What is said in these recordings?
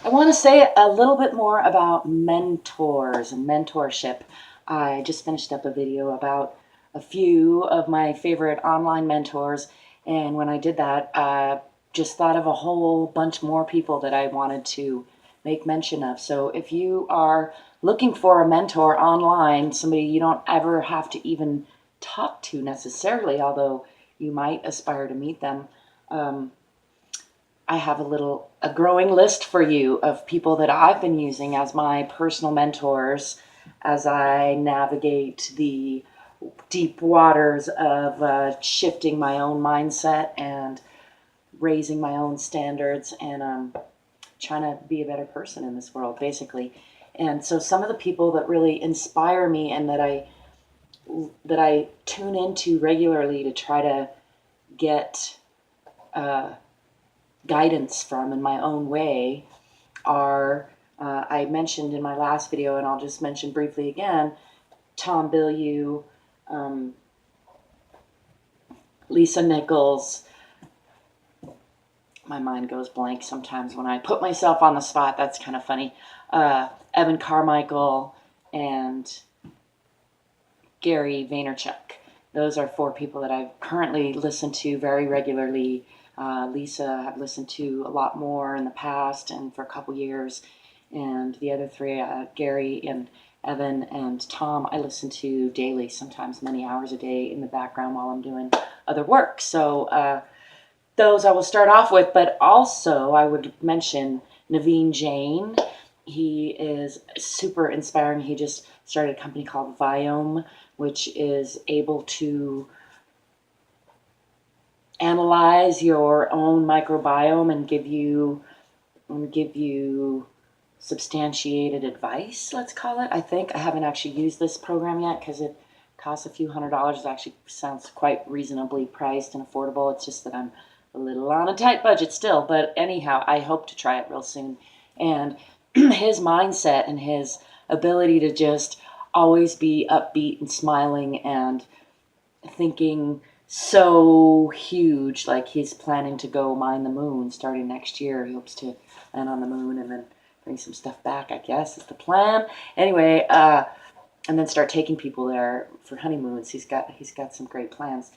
I want to say a little bit more about mentors and mentorship. I just finished up a video about a few of my favorite online mentors, and when I did that, just thought of a whole bunch more people that I wanted to make mention of. So if you are looking for a mentor online, somebody you don't ever have to even talk to necessarily, although you might aspire to meet them, I have a growing list for you of people that I've been using as my personal mentors as I navigate the deep waters of shifting my own mindset and raising my own standards and trying to be a better person in this world, basically. And so some of the people that really inspire me and that I tune into regularly to try to get guidance from in my own way are, I mentioned in my last video, and I'll just mention briefly again, Tom Bilyeu, Lisa Nichols. My mind goes blank sometimes when I put myself on the spot. That's kind of funny. Evan Carmichael and Gary Vaynerchuk. Those are 4 people that I currently listen to very regularly. Lisa I've listened to a lot more in the past and for a couple years. And the other 3, Gary and Evan and Tom, I listen to daily, sometimes many hours a day in the background while I'm doing other work. So those I will start off with, but also I would mention Naveen Jain. He is super inspiring. He just started a company called Viome, which is able to analyze your own microbiome and give you substantiated advice, let's call it. I haven't actually used this program yet because it costs a few $100s. It actually sounds quite reasonably priced and affordable. It's just that I'm a little on a tight budget still, but anyhow, I hope to try it real soon. And his mindset and his ability to just always be upbeat and smiling and thinking so huge, like he's planning to go mine the moon starting next year. He hopes to land on the moon and then bring some stuff back, I guess, is the plan. Anyway, and then start taking people there for honeymoons. He's got some great plans.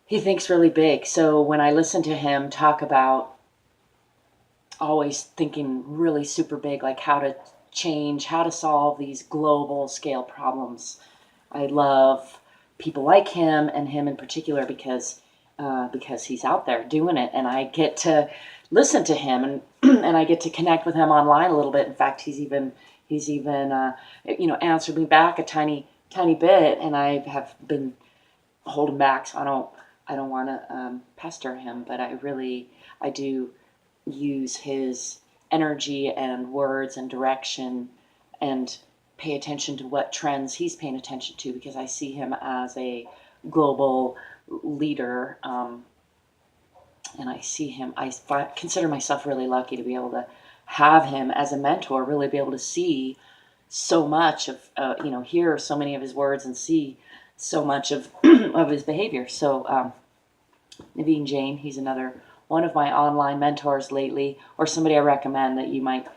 He thinks really big. So when I listen to him talk about always thinking really super big, like how to change, how to solve these global scale problems, I love people like him and him in particular because he's out there doing it, and I get to listen to him and and I get to connect with him online a little bit. In fact, he's even answered me back a tiny bit, and I have been holding back, so I don't want to pester him, but I do use his energy and words and direction and pay attention to what trends he's paying attention to, because I see him as a global leader, and I consider myself really lucky to be able to have him as a mentor, really be able to see so much of, hear so many of his words and see so much of of his behavior. So Naveen Jain, he's another one of my online mentors lately, or somebody I recommend that you might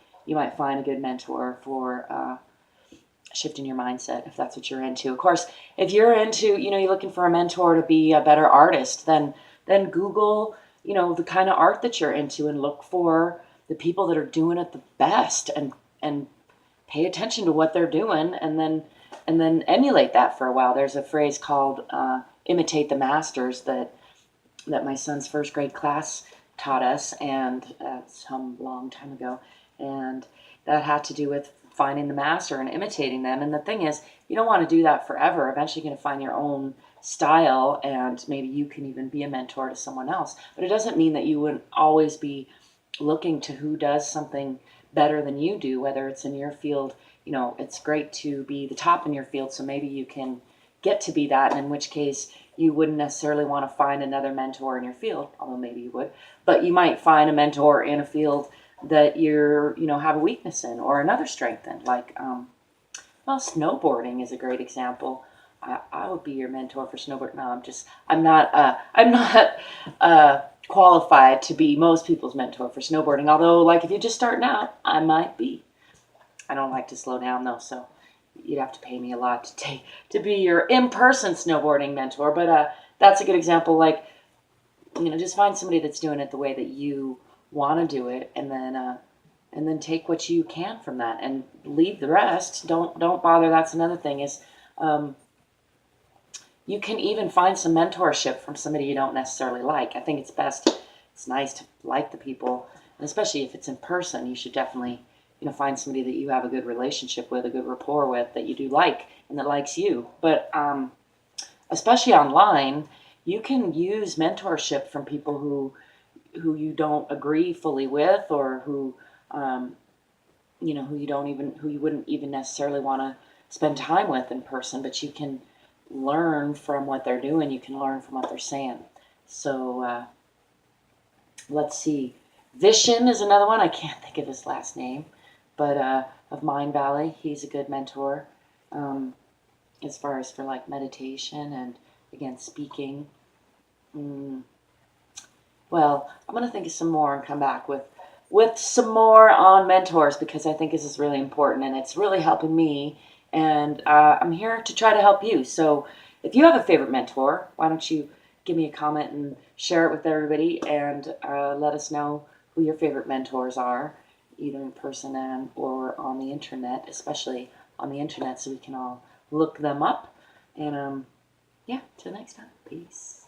find a good mentor for shifting your mindset, if that's what you're into. Of course, if you're into, you're looking for a mentor to be a better artist, then Google, the kind of art that you're into and look for the people that are doing it the best and pay attention to what they're doing, and then emulate that for a while. There's a phrase called imitate the masters that my son's first grade class taught us, and some long time ago, and that had to do with finding the master and imitating them. And the thing is, you don't want to do that forever. Eventually you're going to find your own style, and maybe you can even be a mentor to someone else. But it doesn't mean that you wouldn't always be looking to who does something better than you do, whether it's in your field. It's great to be the top in your field, so maybe you can get to be that, and in which case you wouldn't necessarily want to find another mentor in your field, although maybe you would, but you might find a mentor in a field that you're, have a weakness in or another strength in, like, snowboarding is a great example. I would be your mentor for snowboard. No, I'm not qualified to be most people's mentor for snowboarding. Although, like, if you're just starting out, I might be. I don't like to slow down though, so you'd have to pay me a lot to be your in-person snowboarding mentor. But that's a good example. Like, just find somebody that's doing it the way that you want to do it, and then take what you can from that and leave the rest. Don't bother. That's another thing is, you can even find some mentorship from somebody you don't necessarily like. I think it's best. It's nice to like the people, and especially if it's in person, you should definitely find somebody that you have a good relationship with, a good rapport with, that you do like and that likes you. But especially online, you can use mentorship from people who you don't agree fully with, or who who you wouldn't even necessarily want to spend time with in person, but you can learn from what they're doing. You can learn from what they're saying. So let's see. Vishen is another one. I can't think of his last name, but of Mind Valley, he's a good mentor as far as for like meditation and, again, speaking. Well, I'm going to think of some more and come back with some more on mentors, because I think this is really important and it's really helping me. And I'm here to try to help you. So if you have a favorite mentor, why don't you give me a comment and share it with everybody, and let us know who your favorite mentors are, either in person and or on the internet, especially on the internet, so we can all look them up. And yeah, till next time. Peace.